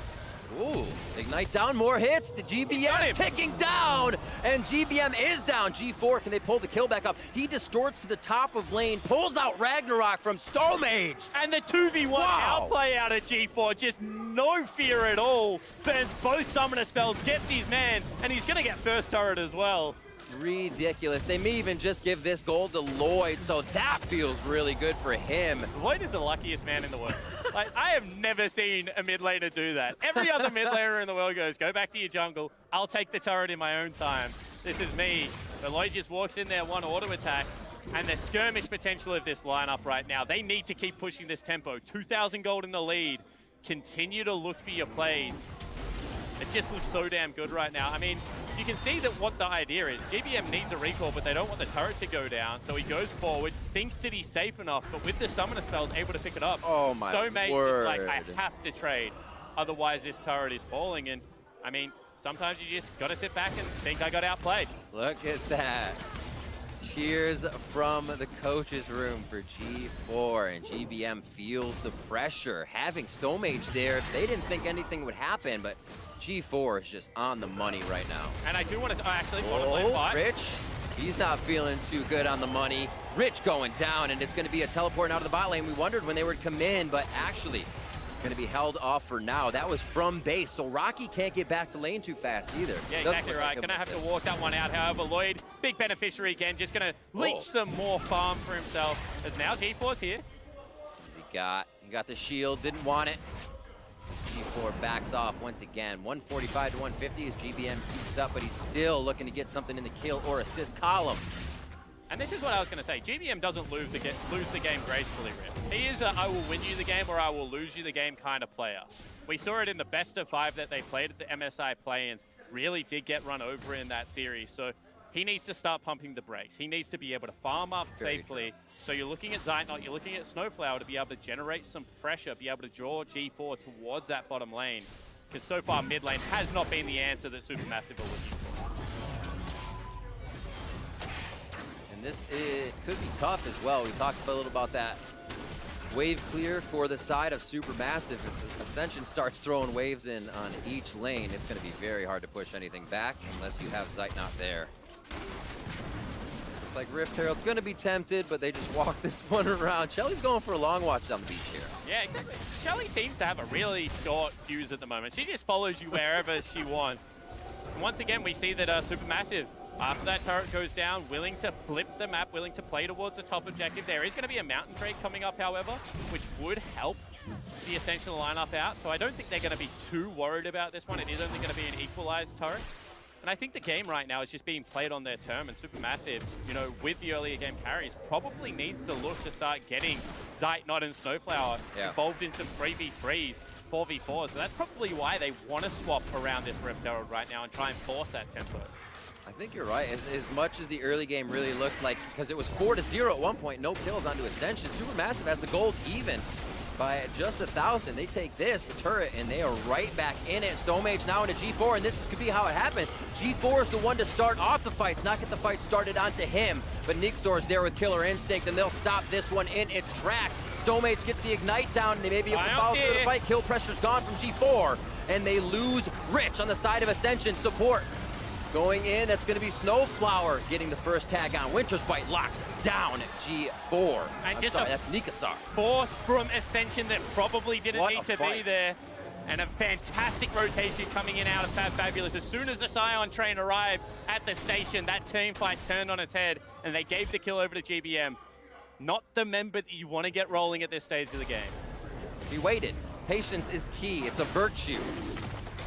Ooh, Ignite down, more hits to GBM, ticking down, and GBM is down. G4, can they pull the kill back up? He distorts to the top of lane, pulls out Ragnarok from Stomaged. And the 2v1 outplay out of G4, just no fear at all. Burns both summoner spells, gets his man, and he's gonna get first turret as well. Ridiculous. They may even just give this gold to Lloyd, so that feels really good for him. Lloyd is the luckiest man in the world. Like, I have never seen a mid laner do that. Every other mid laner in the world goes, go back to your jungle, I'll take the turret in my own time. This is me. But Lloyd just walks in there, one auto attack, and the skirmish potential of this lineup right now, they need to keep pushing this tempo. 2,000 gold in the lead. Continue to look for your plays. It just looks so damn good right now. I mean, you can see that what the idea is. GBM needs a recall, but they don't want the turret to go down. So he goes forward, thinks that he's safe enough, but with the summoner spells, able to pick it up. Oh my Stomaged word. is like, I have to trade. Otherwise, this turret is falling. And I mean, sometimes you just got to sit back and think I got outplayed. Look at that. Cheers from the coach's room for G4, and GBM feels the pressure. Having Stomaged there, they didn't think anything would happen, but G4 is just on the money right now. And I do want to actually want to play five. Rich, he's not feeling too good on the money. Rich going down, and it's going to be a teleport out of the bot lane. We wondered when they would come in, but actually going to be held off for now. That was from base, so Rockky can't get back to lane too fast either. Yeah, exactly right. Gonna have to walk that one out. However, Lloyd, big beneficiary again, just gonna leech some more farm for himself. As now G4's here. He got the shield, didn't want it. G4 backs off once again. 145 to 150 as GBM keeps up, but he's still looking to get something in the kill or assist column. And this is what I was going to say. GBM doesn't lose the game gracefully, Rip. He is a I will win you the game or I will lose you the game kind of player. We saw it in the best of 5 that they played at the MSI play-ins. Really did get run over in that series. So he needs to start pumping the brakes. He needs to be able to farm up safely. So you're looking at Zeitnot, you're looking at SnowFlower to be able to generate some pressure, be able to draw G4 towards that bottom lane. Because so far mid lane has not been the answer that SuperMassive are looking for. It could be tough as well. We talked a little about that wave clear for the side of SuperMassive. As Ascension starts throwing waves in on each lane, it's going to be very hard to push anything back unless you have Zeitnot there. Looks like Rift Herald's going to be tempted, but they just walk this one around. Shelly's going for a long watch down the beach here. Yeah, exactly. Shelly seems to have a really short fuse at the moment. She just follows you wherever she wants. And once again, we see that SuperMassive After that turret goes down, willing to flip the map, willing to play towards the top objective. There is going to be a mountain trade coming up, however, which would help the Ascension lineup out. So I don't think they're going to be too worried about this one. It is only going to be an equalized turret. And I think the game right now is just being played on their term, and SuperMassive, you know, with the earlier game carries, probably needs to look to start getting Zeitnot and SnowFlower involved in some 3v3s, 4v4s. So that's probably why they want to swap around this Rift Herald right now and try and force that tempo. I think you're right. As much as the early game really looked like, because it was 4-0 at one point, no kills onto Ascension, SuperMassive has the gold even by just 1,000. They take this turret and they are right back in it. Stomaged now into G4, and this could be how it happened. G4 is the one to start off the fights, not get the fight started onto him. But Niksar is there with Killer Instinct, and they'll stop this one in its tracks. Stomaged gets the Ignite down, and they may be able to follow through the fight. Kill pressure's gone from G4, and they lose Rich on the side of Ascension support. Going in, that's going to be SnowFlower getting the first tag on. Winter's Bite locks down G4. And just that's Niksar. Force from Ascension that probably didn't need to be there. And a fantastic rotation coming in out of fabFabulous. As soon as the Sion train arrived at the station, that team fight turned on its head, and they gave the kill over to GBM. Not the member that you want to get rolling at this stage of the game. He waited. Patience is key. It's a virtue.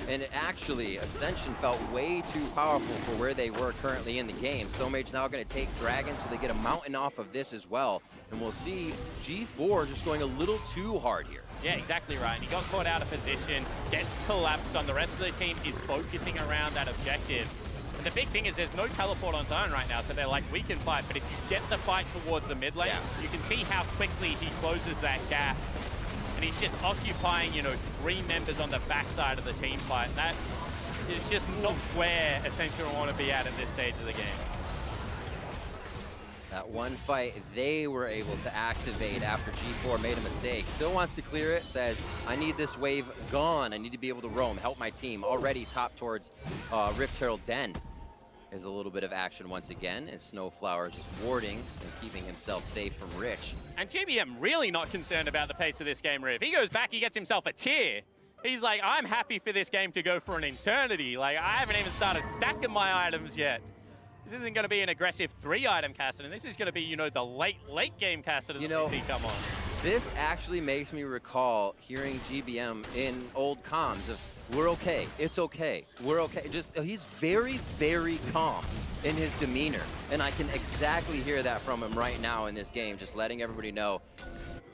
And actually, Ascension felt way too powerful for where they were currently in the game. Stomaged now going to take Dragon, so they get a mountain off of this as well. And we'll see G4 just going a little too hard here. Yeah, exactly right. And he got caught out of position, gets collapsed on. The rest of the team is focusing around that objective. And the big thing is there's no teleport on Sion right now, so they're like, we can fight. But if you get the fight towards the mid lane, you can see how quickly he closes that gap. And he's just occupying, you know, 3 members on the backside of the team fight. And that is just not where Ascension want to be at this stage of the game. That one fight they were able to activate after G4 made a mistake. Still wants to clear it, says, I need this wave gone. I need to be able to roam, help my team. Already top towards Rift Herald Den. Is a little bit of action once again, and SnowFlower just warding and keeping himself safe from Rich. And GBM really not concerned about the pace of this game, Riv. He goes back, he gets himself a tier. He's like, I'm happy for this game to go for an eternity. Like, I haven't even started stacking my items yet. This isn't going to be an aggressive 3-item Kassadin. This is going to be, you know, the late game Kassadin that we see come on. This actually makes me recall hearing GBM in old comms of, we're okay, it's okay, we're okay. Just, he's very, very calm in his demeanor. And I can exactly hear that from him right now in this game, just letting everybody know,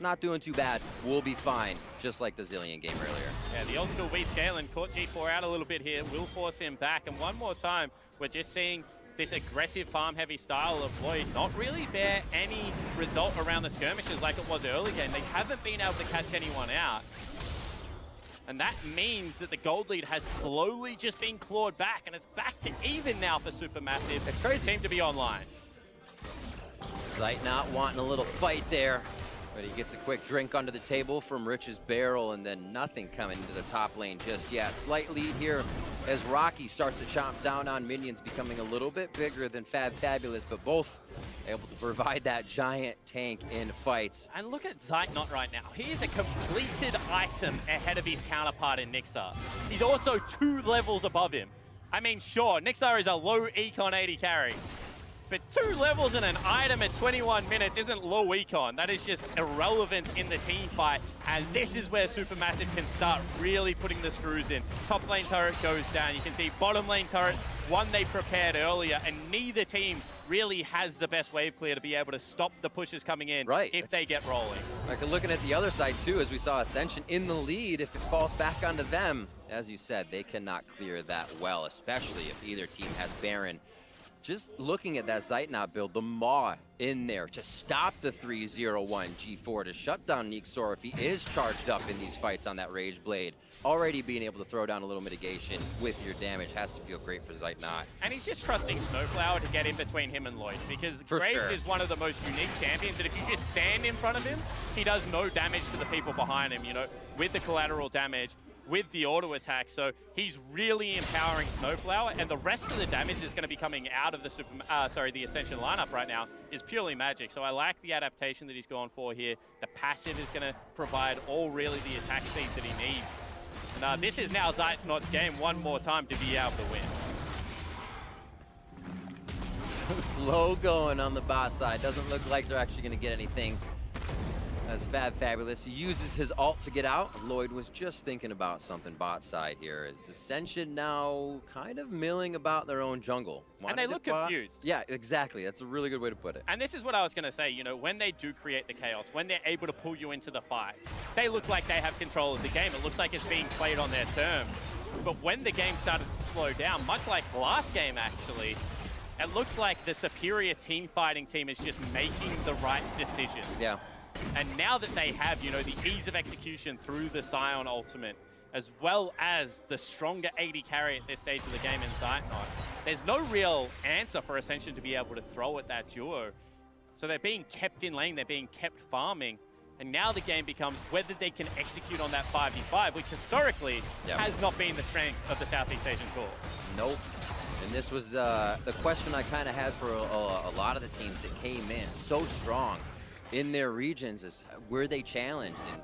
not doing too bad, we'll be fine, just like the Zillion game earlier. Yeah, the old school V-scaling caught G4 out a little bit here, will force him back. And one more time, we're just seeing this aggressive farm-heavy style of Lloyd not really bear any result around the skirmishes like it was early game. They haven't been able to catch anyone out. And that means that the gold lead has slowly just been clawed back, and it's back to even now for SuperMassive. It's crazy. Seem to be online. Zeitnot wanting a little fight there, but he gets a quick drink under the table from Rich's barrel, and then nothing coming into the top lane just yet. Slight lead here as Rockky starts to chomp down on minions, becoming a little bit bigger than fabFabulous, but both able to provide that giant tank in fights. And look at Zeitnot right now. He is a completed item ahead of his counterpart in Niksar. He's also 2 levels above him. I mean, sure, Niksar is a low econ 80 carry, but 2 levels in an item at 21 minutes isn't low econ. That is just irrelevant in the team fight. And this is where SuperMassive can start really putting the screws in. Top lane turret goes down. You can see bottom lane turret, one they prepared earlier, and neither team really has the best wave clear to be able to stop the pushes coming in if they get rolling. Like looking at the other side too, as we saw Ascension in the lead, if it falls back onto them, as you said, they cannot clear that well, especially if either team has Baron. Just looking at that Zeitnot build, the Maw in there to stop the 3-0-1 G4, to shut down Niksar if he is charged up in these fights on that Rage Blade. Already being able to throw down a little mitigation with your damage has to feel great for Zeitnot. And he's just trusting SnowFlower to get in between him and Lloyd, because Graves is one of the most unique champions that if you just stand in front of him, he does no damage to the people behind him, you know, with the collateral damage, with the auto attack. So he's really empowering SnowFlower, and the rest of the damage is going to be coming out of the the Ascension lineup right now is purely magic. So I like the adaptation that he's gone for here. The passive is going to provide all really the attack speed that he needs. And this is now Zeitnot's game one more time to be able to win. Slow going on the bot side. Doesn't look like they're actually going to get anything. As fabFabulous uses his ult to get out. Lloyd was just thinking about something bot side here. Is Ascension now kind of milling about their own jungle? And they look confused. Yeah, exactly. That's a really good way to put it. And this is what I was going to say. You know, when they do create the chaos, when they're able to pull you into the fight, they look like they have control of the game. It looks like it's being played on their terms. But when the game started to slow down, much like last game actually, it looks like the superior team fighting team is just making the right decision. Yeah. And now that they have, you know, the ease of execution through the Sion ultimate, as well as the stronger AD carry at this stage of the game in Zeitnot, there's no real answer for Ascension to be able to throw at that duo. So they're being kept in lane, they're being kept farming, and now the game becomes whether they can execute on that 5v5, which historically has not been the strength of the Southeast Asian core. Nope. And this was the question I kind of had for a lot of the teams that came in so strong in their regions is were they challenged in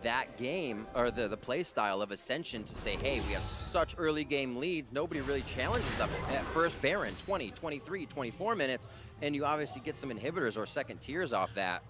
that game or the play style of Ascension to say, hey, we have such early game leads, nobody really challenges up at first Baron, 20, 23, 24 minutes, and you obviously get some inhibitors or second tiers off that.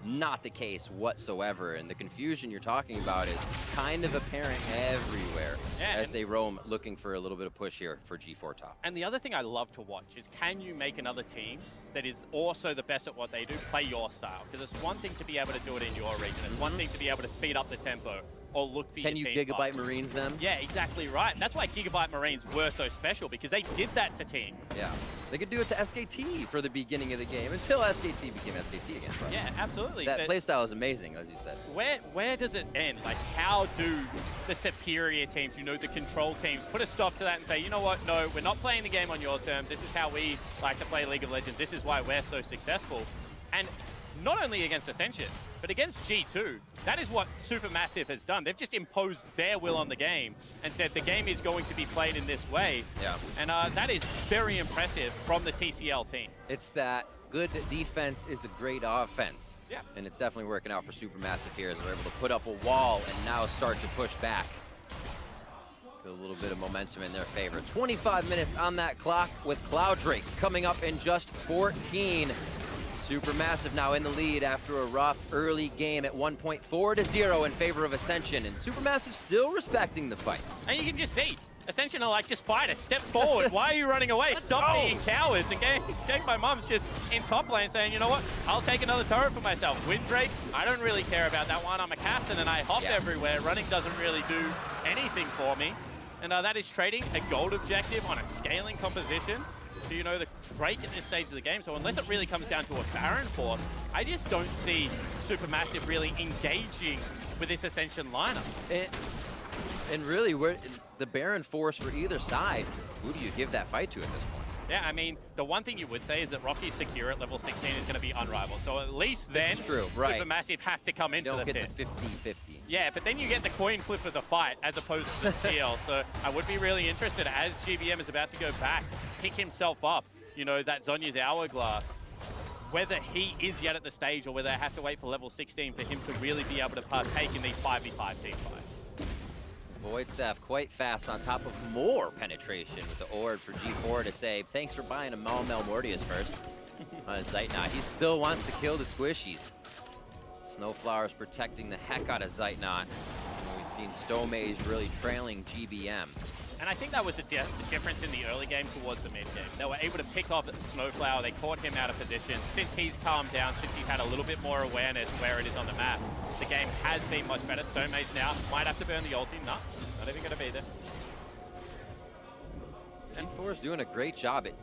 Not the case whatsoever, and the confusion you're talking about is kind of apparent everywhere as they roam looking for a little bit of push here for G4 top. And the other thing I love to watch is, can you make another team that is also the best at what they do play your style? Because it's one thing to be able to do it in your region, it's one thing to be able to speed up the tempo or look for your team. Can you Gigabyte Marines them? Yeah, exactly right. And that's why Gigabyte Marines were so special, because they did that to teams. Yeah. They could do it to SKT for the beginning of the game until SKT became SKT again. But yeah, absolutely. That playstyle is amazing, as you said. Where does it end? Like, how do the superior teams, you know, the control teams, put a stop to that and say, you know what, no, we're not playing the game on your terms. This is how we like to play League of Legends. This is why we're so successful. And not only against Ascension, but against G2. That is what SuperMassive has done. They've just imposed their will on the game and said the game is going to be played in this way. Yeah. And that is very impressive from the TCL team. It's that good defense is a great offense. Yeah. And it's definitely working out for SuperMassive here as they're able to put up a wall and now start to push back. Put a little bit of momentum in their favor. 25 minutes on that clock with Cloud Drake coming up in just 14. SuperMassive now in the lead after a rough early game at 1 point, 4-0 in favor of Ascension, and SuperMassive still respecting the fights. And you can just see, Ascension are like, just fight us, step forward. Why are you running away? Stop being cowards. And my mom's just in top lane saying, you know what, I'll take another turret for myself. Windrake, I don't really care about that one. I'm a Kassadin and I hop everywhere. Running doesn't really do anything for me. And that is trading a gold objective on a scaling composition. So, you know, the Drake at this stage of the game. So unless it really comes down to a Baron force, I just don't see SuperMassive really engaging with this Ascension lineup. And really, the Baron force for either side, who do you give that fight to at this point? Yeah, I mean, the one thing you would say is that Rockky's secure at level 16 is going to be unrivaled. So at least then, SuperMassive have to come into the pit. You don't get the 50-50. Yeah, but then you get the coin flip of the fight as opposed to the steal. So I would be really interested as GBM is about to go back, pick himself up, you know, that Zhonya's hourglass, whether he is yet at the stage or whether they have to wait for level 16 for him to really be able to partake in these 5v5 team fights. Void Staff quite fast on top of more penetration with the Ord for G4 to say, thanks for buying a Mal Mortius first. Zeitnot, he still wants to kill the squishies. SnowFlower is protecting the heck out of Zeitnot. We've seen Stomaged really trailing GBM. And I think that was the difference in the early game towards the mid game. They were able to pick off SnowFlower, they caught him out of position. Since he's calmed down, since he's had a little bit more awareness where it is on the map, the game has been much better. Stomaged now might have to burn the ulti. No, not even going to be there. G4 is doing a great job at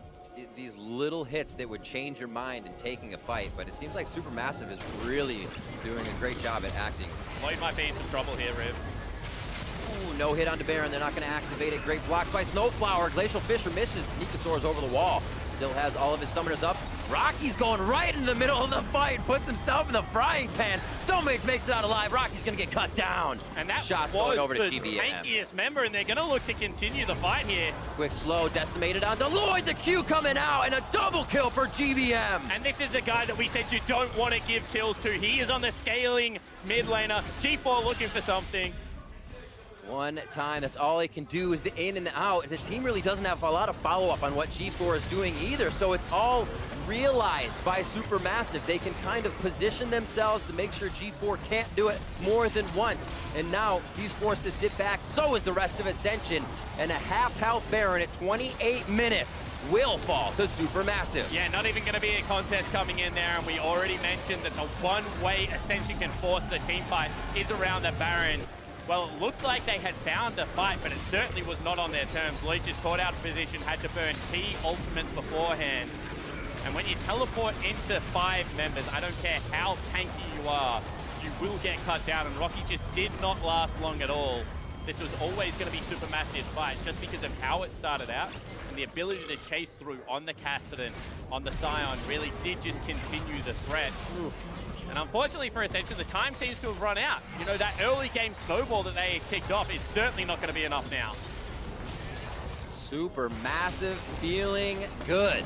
these little hits that would change your mind in taking a fight, but it seems like SuperMassive is really doing a great job at acting. Lloyd might be in some trouble here, Riv. Ooh, no hit onto Baron. They're not going to activate it. Great blocks by SnowFlower. Glacial Fisher misses. Sneakosaur's over the wall. Still has all of his summoners up. Rocky's going right in the middle of the fight. Puts himself in the frying pan. Stomaged makes it out alive. Rocky's going to get cut down. And that shot's going over to GBM. The tankiest member, and they're going to look to continue the fight here. Quick slow, decimated onto Lloyd. The Q coming out, and a double kill for GBM. And this is a guy that we said you don't want to give kills to. He is on the scaling mid laner. G4 looking for something. One time, that's all it can do is the in and the out. The team really doesn't have a lot of follow-up on what G4 is doing either, so it's all realized by SuperMassive. They can kind of position themselves to make sure G4 can't do it more than once. And now he's forced to sit back, so is the rest of Ascension. And a half-health Baron at 28 minutes will fall to SuperMassive. Yeah, not even going to be a contest coming in there, and we already mentioned that the one way Ascension can force a team fight is around the Baron. Well, it looked like they had found a fight, but it certainly was not on their terms. Lloyd just caught out of position, had to burn key ultimates beforehand. And when you teleport into 5 members, I don't care how tanky you are, you will get cut down, and Rockky just did not last long at all. This was always going to be SuperMassive's fight, just because of how it started out, and the ability to chase through on the Kassadin, on the Sion, really did just continue the threat. Oof. And unfortunately for Ascension, the time seems to have run out. You know, that early game snowball that they kicked off is certainly not going to be enough now. SuperMassive feeling good.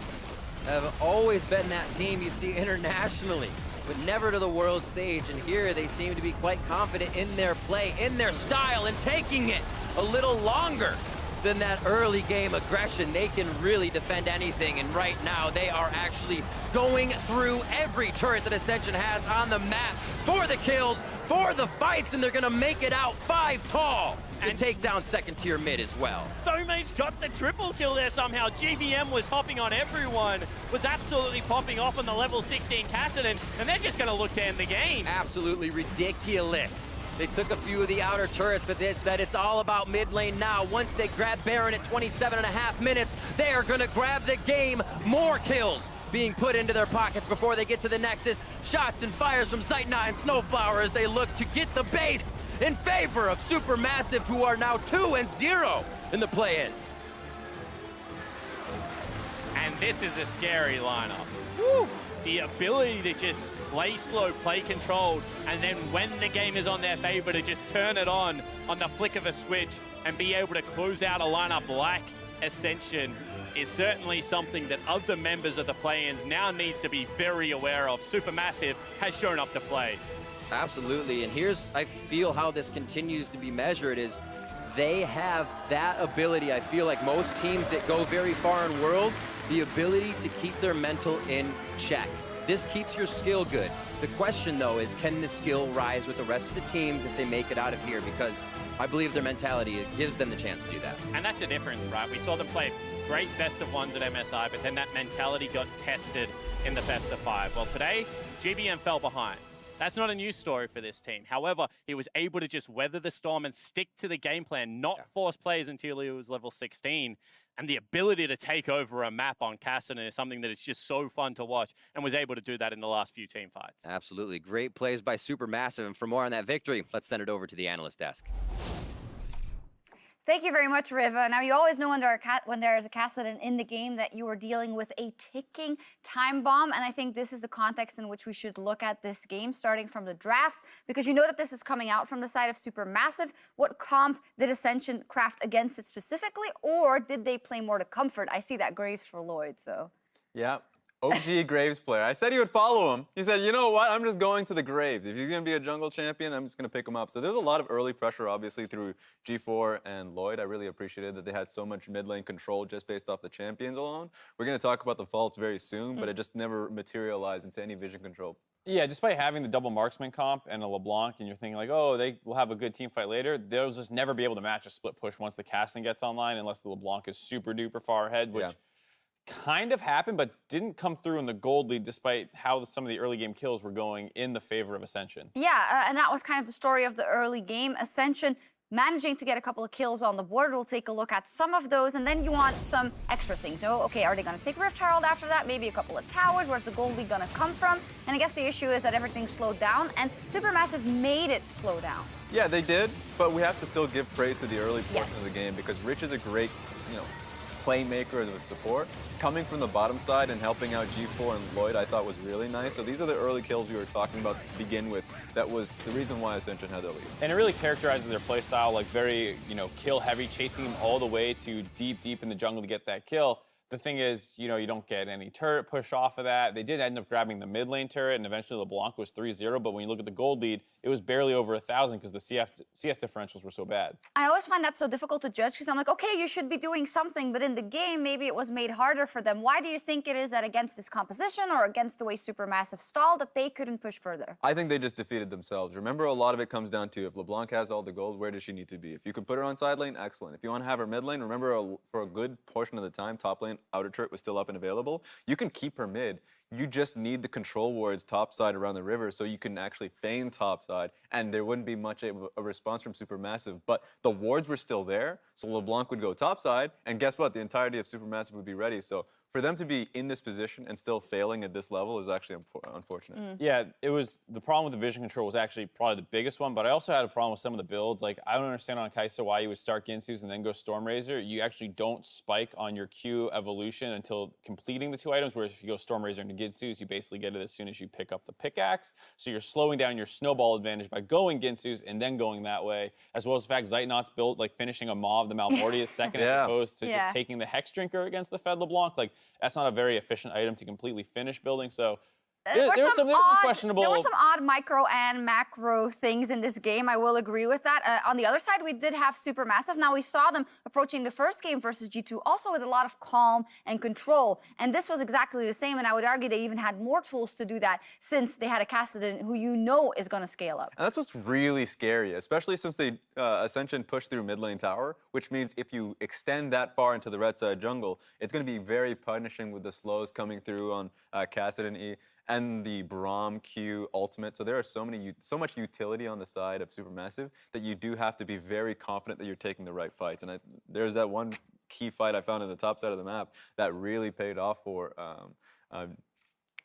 Have always been that team you see internationally, but never to the world stage. And here they seem to be quite confident in their play, in their style, and taking it a little longer than that early game aggression. They can really defend anything, and right now they are actually going through every turret that Ascension has on the map for the kills, for the fights, and they're gonna make it out 5 tall and take down second tier mid as well. Stomaged got the triple kill there somehow. GBM was hopping on everyone, was absolutely popping off on the level 16 Kassadin, and they're just gonna look to end the game. Absolutely ridiculous. They took a few of the outer turrets, but they said it's all about mid lane now. Once they grab Baron at 27.5 minutes, they are gonna grab the game. More kills being put into their pockets before they get to the Nexus. Shots and fires from Zeitnot and SnowFlower as they look to get the base in favor of SuperMassive, who are now 2-0 in the play-ins. And this is a scary lineup. Woo! The ability to just play slow, play controlled, and then when the game is on their favor, to just turn it on the flick of a switch and be able to close out a lineup like Ascension is certainly something that other members of the play-ins now needs to be very aware of. SuperMassive has shown up to play. Absolutely, and here's, I feel, how this continues to be measured is they have that ability. I feel like most teams that go very far in Worlds, the ability to keep their mental in check. This keeps your skill good. The question, though, is can the skill rise with the rest of the teams if they make it out of here? Because I believe their mentality, it gives them the chance to do that. And that's the difference, right? We saw them play great best of ones at MSI, but then that mentality got tested in the best of 5. Well, today, GBM fell behind. That's not a new story for this team. However, he was able to just weather the storm and stick to the game plan, not force plays until he was level 16. And the ability to take over a map on Kassadin is something that is just so fun to watch, and was able to do that in the last few team fights. Absolutely. Great plays by SuperMassive. And for more on that victory, let's send it over to the analyst desk. Thank you very much, Riva. Now, you always know when there is a Kassadin in the game that you are dealing with a ticking time bomb, and I think this is the context in which we should look at this game, starting from the draft, because you know that this is coming out from the side of SuperMassive. What comp did Ascension craft against it specifically, or did they play more to comfort? I see that Graves for Lloyd, so. Yeah. OG Graves player. I said he would follow him. He said, you know what, I'm just going to the Graves. If he's going to be a jungle champion, I'm just going to pick him up. So there's a lot of early pressure, obviously, through G4 and Lloyd. I really appreciated that they had so much mid lane control just based off the champions alone. We're going to talk about the faults very soon, but it just never materialized into any vision control. Yeah, despite having the double marksman comp and a LeBlanc, and you're thinking like, oh, they will have a good team fight later, they'll just never be able to match a split push once the casting gets online, unless the LeBlanc is super duper far ahead, which kind of happened, but didn't come through in the gold lead, despite how some of the early game kills were going in the favor of Ascension. Yeah, and that was kind of the story of the early game. Ascension managing to get a couple of kills on the board. We'll take a look at some of those, and then you want some extra things. So, okay, are they going to take Rift Herald after that? Maybe a couple of towers. Where's the gold lead going to come from? And I guess the issue is that everything slowed down, and SuperMassive made it slow down. Yeah, they did, but we have to still give praise to the early portion of the game, because Rich is a great, playmaker as a support. Coming from the bottom side and helping out G4 and Lloyd, I thought was really nice. So these are the early kills we were talking about to begin with. That was the reason why Ascension had the lead. And it really characterizes their playstyle, like very, kill heavy, chasing them all the way to deep in the jungle to get that kill. The thing is, you know, you don't get any turret push off of that. They did end up grabbing the mid lane turret, and eventually LeBlanc was 3-0. But when you look at the gold lead, it was barely over 1,000 because the CS differentials were so bad. I always find that so difficult to judge because I'm like, okay, you should be doing something, but in the game, maybe it was made harder for them. Why do you think it is that against this composition or against the way SuperMassive stalled that they couldn't push further? I think they just defeated themselves. Remember, a lot of it comes down to if LeBlanc has all the gold, where does she need to be? If you can put her on side lane, excellent. If you want to have her mid lane, remember for a good portion of the time, top lane outer turret was still up and available. You can keep her mid. You just need the control wards top side around the river so you can actually feign top side, and there wouldn't be much of a response from SuperMassive. But the wards were still there, so LeBlanc would go top side, and guess what? The entirety of SuperMassive would be ready. So for them to be in this position and still failing at this level is actually unfortunate. Yeah, it was the problem with the vision control was actually probably the biggest one, but I also had a problem with some of the builds. Like, I don't understand on Kai'Sa why you would start Ginsu's and then go Stormrazor. You actually don't spike on your Q evolution until completing the 2 items, whereas if you go Stormrazor into Ginsu's, you basically get it as soon as you pick up the pickaxe. So you're slowing down your snowball advantage by going Ginsu's and then going that way, as well as the fact Zeitnot's built like finishing a Maw of the Malmortius second as opposed to just taking the Hex Drinker against the Fed LeBlanc. Like, that's not a very efficient item to completely finish building. So there were some questionable. There were some odd micro and macro things in this game. I will agree with that. On the other side, we did have SuperMassive. Now we saw them approaching the first game versus G2, also with a lot of calm and control. And this was exactly the same. And I would argue they even had more tools to do that since they had a Kassadin who you know is going to scale up. And that's what's really scary, especially since they Ascension pushed through mid lane tower, which means if you extend that far into the red side jungle, it's going to be very punishing with the slows coming through on Kassadin E and the Braum Q ultimate. So there are so much utility on the side of SuperMassive that you do have to be very confident that you're taking the right fights. And there's that one key fight I found in the top side of the map that really paid off for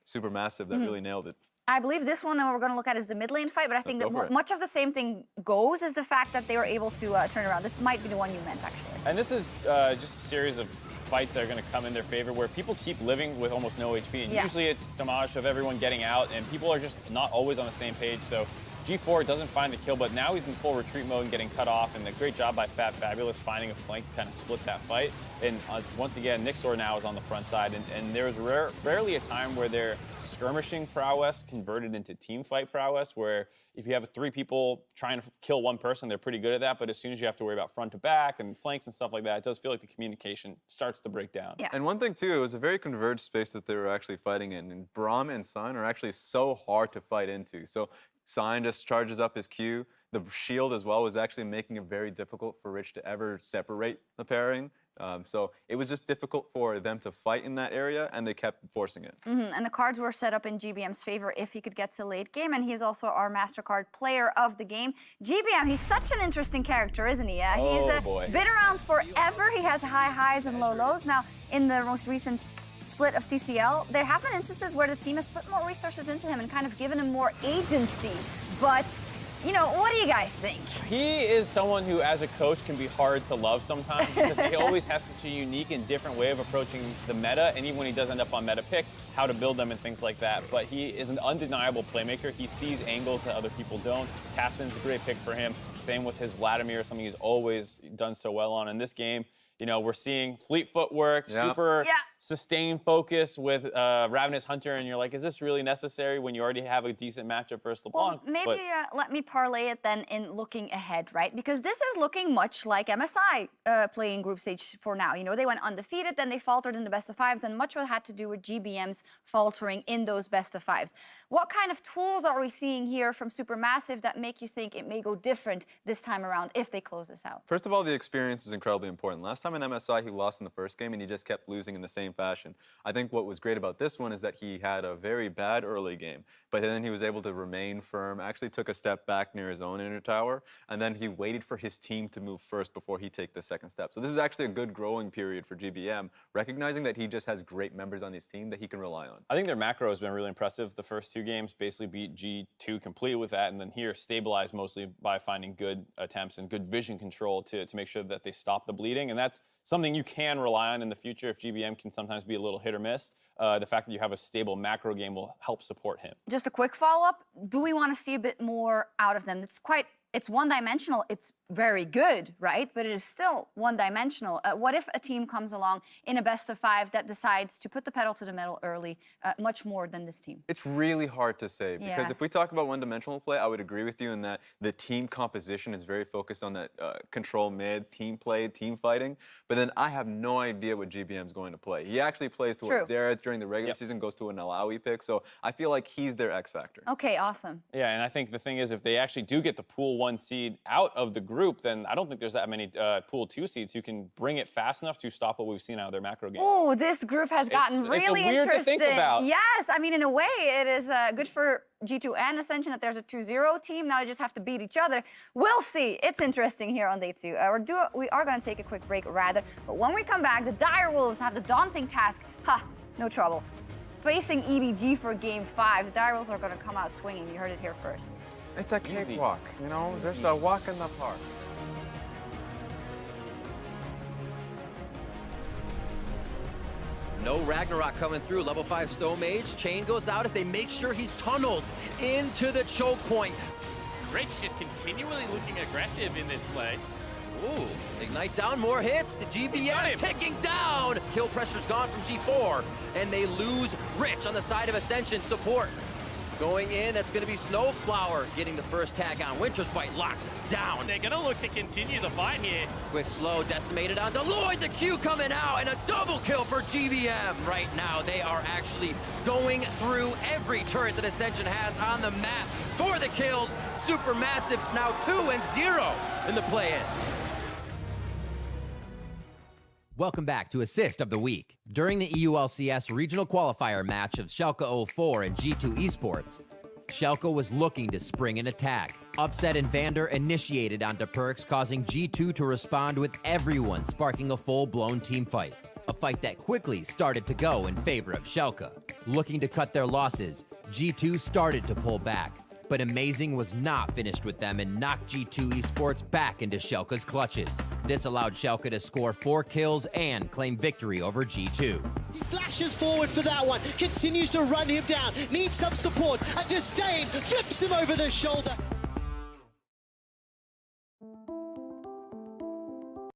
SuperMassive that really nailed it. I believe this one we're going to look at is the mid lane fight, but I think that much of the same thing goes is the fact that they were able to turn around. This might be the one you meant, actually. And this is just a series of fights that are going to come in their favor where people keep living with almost no HP. And usually it's Stomaged of everyone getting out, and people are just not always on the same page. So G4 doesn't find the kill, but now he's in full retreat mode and getting cut off. And a great job by fabFabulous finding a flank to kind of split that fight. And once again, Niksar now is on the front side. And there was rarely a time where their skirmishing prowess converted into team fight prowess, where if you have 3 people trying to kill one person, they're pretty good at that. But as soon as you have to worry about front to back and flanks and stuff like that, it does feel like the communication starts to break down. Yeah. And one thing too, it was a very converged space that they were actually fighting in. And Braum and Sion are actually so hard to fight into. So Sion just charges up his Q. The shield as well was actually making it very difficult for Rich to ever separate the pairing. So it was just difficult for them to fight in that area, and they kept forcing it. And the cards were set up in GBM's favor if he could get to late game, and he's also our MasterCard player of the game. GBM, he's such an interesting character, isn't he? He's been around forever. He has high highs and low lows. Now, in the most recent split of TCL, there have been instances where the team has put more resources into him and kind of given him more agency. But you know, what do you guys think? He is someone who, as a coach, can be hard to love sometimes because he always has such a unique and different way of approaching the meta, and even when he does end up on meta picks, how to build them and things like that. But he is an undeniable playmaker. He sees angles that other people don't. Kassadin's a great pick for him. Same with his Vladimir, something he's always done so well on. In this game, you know, we're seeing fleet footwork, super sustained focus with Ravenous Hunter, and you're like, is this really necessary when you already have a decent matchup versus LeBlanc? Well, maybe let me parlay it then in looking ahead, right? Because this is looking much like MSI playing group stage for now. You know, they went undefeated, then they faltered in the best of 5s, and much of it had to do with GBM's faltering in those best of 5s. What kind of tools are we seeing here from SuperMassive that make you think it may go different this time around if they close this out? First of all, the experience is incredibly important. Last time in MSI, he lost in the first game, and he just kept losing in the same fashion. I think what was great about this one is that he had a very bad early game, but then he was able to remain firm, actually took a step back near his own inner tower, and then he waited for his team to move first before he take the second step. So this is actually a good growing period for GBM, recognizing that he just has great members on his team that he can rely on. I think their macro has been really impressive. The first 2 games basically beat G2 completely with that, and then here stabilized mostly by finding good attempts and good vision control to make sure that they stop the bleeding, and that's something you can rely on in the future if GBM can sometimes be a little hit or miss. the fact that you have a stable macro game will help support him. Just a quick follow-up. Do we want to see a bit more out of them? It's one-dimensional. It's very good, right? But it is still one-dimensional. What if a team comes along in a best-of-5 that decides to put the pedal to the metal early, much more than this team? It's really hard to say because if we talk about one-dimensional play, I would agree with you in that the team composition is very focused on that control mid, team play, team fighting. But then I have no idea what GBM's going to play. He actually plays towards Xerath during the regular season, goes to an Alawi pick. So I feel like he's their X factor. Okay, awesome. Yeah, and I think the thing is, if they actually do get the pool 1 seed out of the group, then I don't think there's that many pool 2 seeds who can bring it fast enough to stop what we've seen out of their macro game. Oh, this group has gotten really weird interesting. to think about. Yes, I mean, in a way, it is good for G2 and Ascension that there's a 2-0 team. Now they just have to beat each other. We'll see. It's interesting here on day 2. We are going to take a quick break, rather. But when we come back, the Direwolves have the daunting task. No trouble. Facing EDG for game 5. The Direwolves are going to come out swinging. You heard it here first. It's a cakewalk, you know? There's a walk in the park. No Ragnarok coming through. Level 5 Stomaged. Chain goes out as they make sure he's tunneled into the choke point. Rich just continually looking aggressive in this play. Ooh, Ignite down, more hits. The GBM ticking down. Kill pressure's gone from G4, and they lose Rich on the side of Ascension support. Going in, that's going to be SnowFlower getting the first tag on. Winter's Bite locks down. They're going to look to continue the fight here. Quick slow, decimated onto Lloyd. The Q coming out, and a double kill for GBM. Right now, they are actually going through every turret that Ascension has on the map for the kills. SuperMassive now 2-0 in the play-ins. Welcome back to Assist of the Week. During the EULCS regional qualifier match of Schalke 04 and G2 eSports, Schalke was looking to spring an attack. Upset and Vander initiated onto Perks, causing G2 to respond with everyone sparking a full-blown team fight. A fight that quickly started to go in favor of Schalke. Looking to cut their losses, G2 started to pull back. But Amazing was not finished with them and knocked G2 eSports back into Schalke's clutches. This allowed Schalke to score 4 kills and claim victory over G2. He flashes forward for that one, continues to run him down, needs some support, and Disdain flips him over the shoulder.